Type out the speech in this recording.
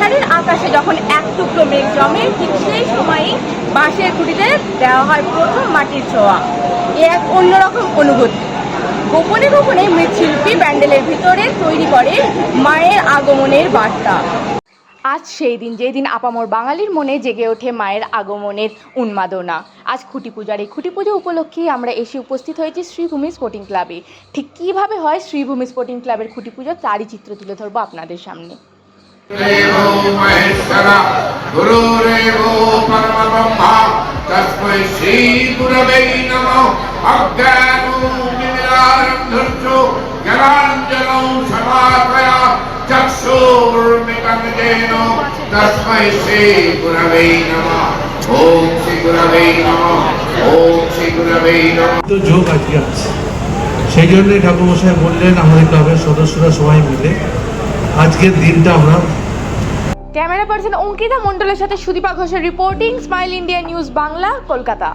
ফেব্রুয়ারির আকাশে যখন এক টুকরো মেঘ জমে, ঠিক সেই সময়ই বাঁশের খুঁটিতে দেওয়া হয় প্রথম মাটির ছোঁয়া। এ এক অন্যরকম অনুভূতি। গোপনে গোপনে মৃৎশিল্পী ব্যান্ডেলের ভিতরে তৈরি করে মায়ের আগমনের বার্তা। আজ সেই দিন, যেই দিন আপামর বাঙালির মনে জেগে ওঠে মায়ের আগমনের উন্মাদনা। আজ খুঁটি পূজার এই খুঁটি পুজো উপলক্ষেই আমরা এসে উপস্থিত হয়েছি শ্রীভূমি স্পোর্টিং ক্লাবে। ঠিক কীভাবে হয় শ্রীভূমি স্পোর্টিং ক্লাবের খুঁটি পুজো, তারই চিত্র তুলে ধরবো আপনাদের সামনে। तस्मै श्री गुरवे नमः। ओम श्री गुरवे नमः। ओम श्री गुरवे नमः। তো যোগ আজকে আছে, সেই জন্যই ঠাকুরমশাই বললেন আমাদের ক্লাবের সদস্যরা সবাই মিলে আজকের দিনটা আমরা। ক্যামেরা পার্সন অঙ্কিতা মণ্ডলের সাথে সুদীপা ঘোষের reporting, smile India news Bangla, Kolkata.